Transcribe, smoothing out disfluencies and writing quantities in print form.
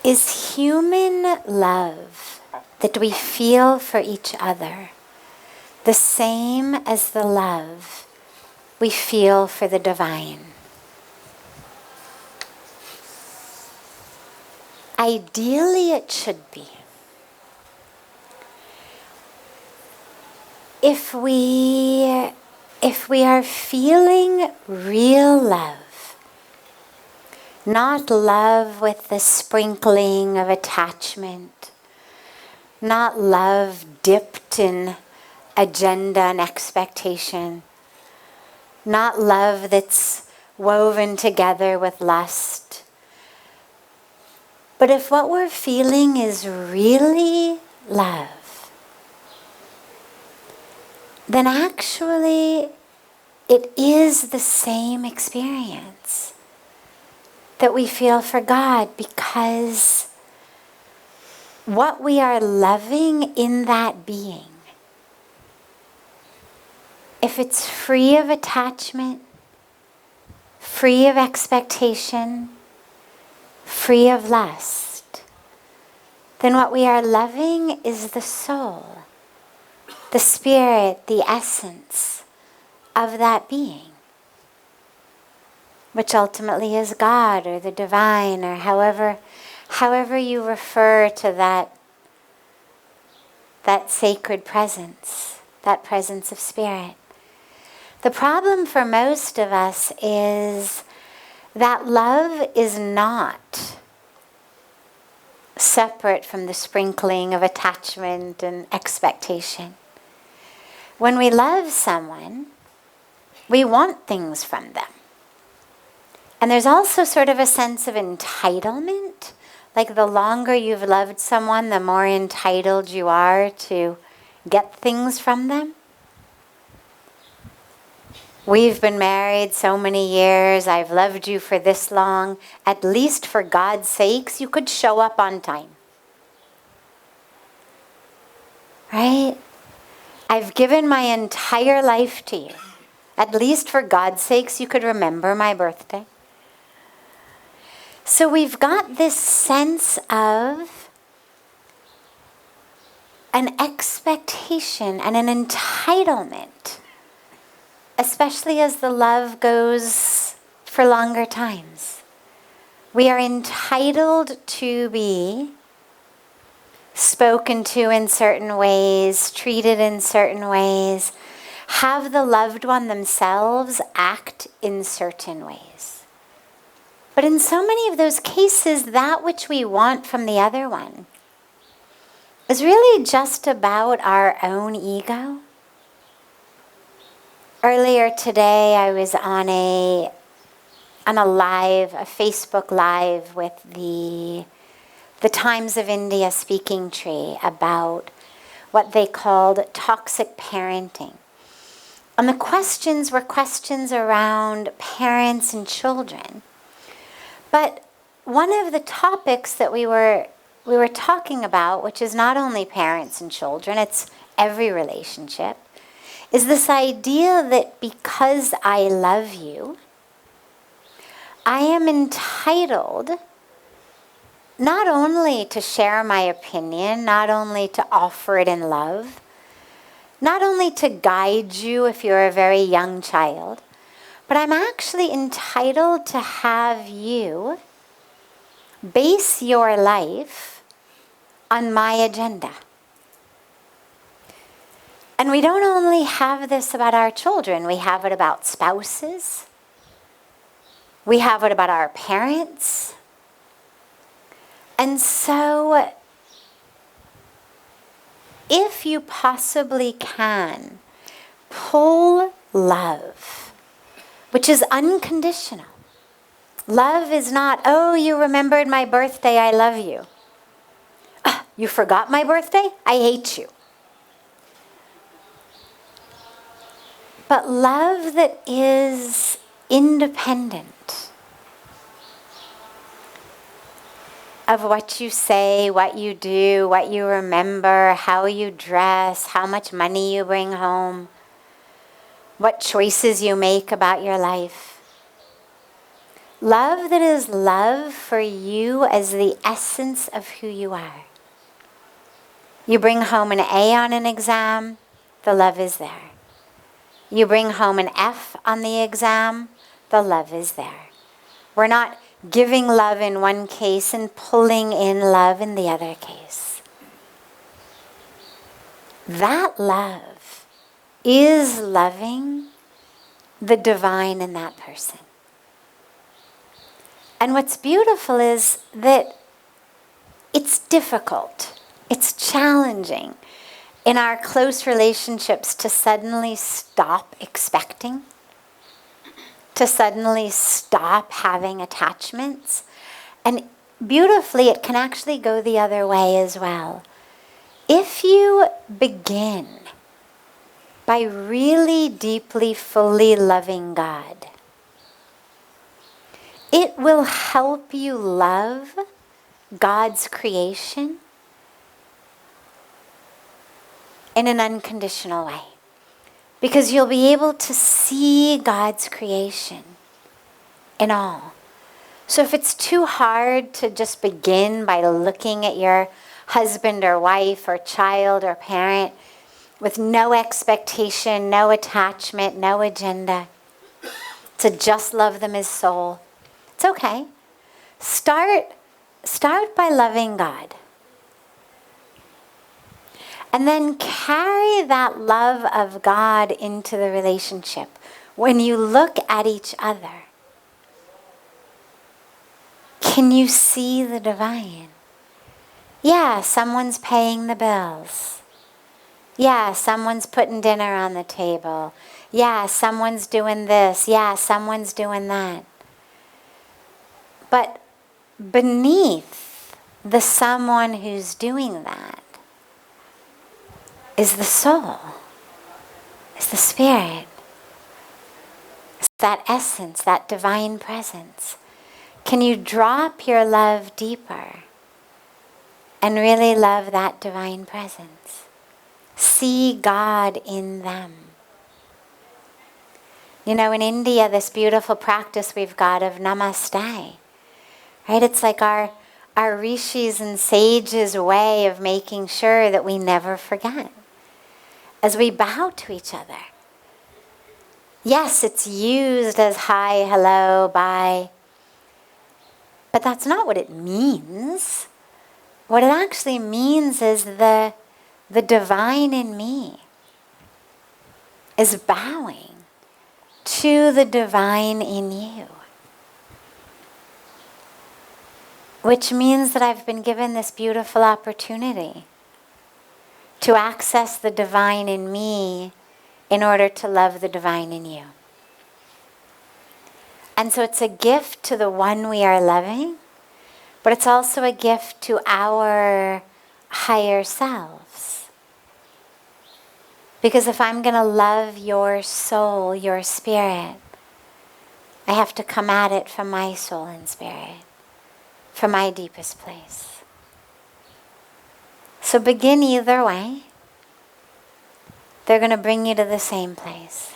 Is human love that we feel for each other the same as the love we feel for the divine? Ideally, it should be. If we are feeling real love, not love with the sprinkling of attachment, not love dipped in agenda and expectation, not love that's woven together with lust, but if what we're feeling is really love, then actually it is the same experience that we feel for God, because what we are loving in that being, if it's free of attachment, free of expectation, free of lust, then what we are loving is the soul, the spirit, the essence of that being, which ultimately is God or the divine, or however you refer to that sacred presence, that presence of spirit. The problem for most of us is that love is not separate from the sprinkling of attachment and expectation. When we love someone, we want things from them. And there's also sort of a sense of entitlement. Like the longer you've loved someone, the more entitled you are to get things from them. We've been married so many years. I've loved you for this long. At least for God's sakes, you could show up on time. Right? I've given my entire life to you. At least for God's sakes, you could remember my birthday. So we've got this sense of an expectation and an entitlement, especially as the love goes for longer times. We are entitled to be spoken to in certain ways, treated in certain ways, have the loved one themselves act in certain ways. But in so many of those cases, that which we want from the other one is really just about our own ego. Earlier today, I was on a Facebook Live with the Times of India Speaking Tree about what they called toxic parenting. And the questions were questions around parents and children. But one of the topics that we were talking about, which is not only parents and children, it's every relationship, is this idea that because I love you, I am entitled not only to share my opinion, not only to offer it in love, not only to guide you if you're a very young child, but I'm actually entitled to have you base your life on my agenda. And we don't only have this about our children, we have it about spouses, we have it about our parents. And so, if you possibly can, pull love, which is unconditional. Love is not, oh, you remembered my birthday, I love you. You forgot my birthday? I hate you. But love that is independent of what you say, what you do, what you remember, how you dress, how much money you bring home, what choices you make about your life. Love that is love for you as the essence of who you are. You bring home an A on an exam, the love is there. You bring home an F on the exam, the love is there. We're not giving love in one case and pulling in love in the other case. That love is loving the divine in that person. And what's beautiful is that it's difficult, it's challenging in our close relationships to suddenly stop expecting, to suddenly stop having attachments. And beautifully, it can actually go the other way as well. If you begin by really deeply, fully loving God, it will help you love God's creation in an unconditional way. Because you'll be able to see God's creation in all. So if it's too hard to just begin by looking at your husband or wife or child or parent with no expectation, no attachment, no agenda, to just love them as soul, it's okay. Start by loving God. And then carry that love of God into the relationship when you look at each other. Can you see the divine? Yeah, someone's paying the bills. Yeah, someone's putting dinner on the table. Yeah, someone's doing this. Yeah, someone's doing that. But beneath the someone who's doing that is the soul, is the spirit, is that essence, that divine presence. Can you drop your love deeper and really love that divine presence? See God in them. You know, in India, this beautiful practice we've got of namaste, right? It's like our rishis and sages' way of making sure that we never forget as we bow to each other. Yes, it's used as hi, hello, bye. But that's not what it means. What it actually means is the divine in me is bowing to the divine in you. Which means that I've been given this beautiful opportunity to access the divine in me in order to love the divine in you. And so it's a gift to the one we are loving, but it's also a gift to our higher selves. Because if I'm going to love your soul, your spirit, I have to come at it from my soul and spirit, from my deepest place. So begin either way. They're going to bring you to the same place.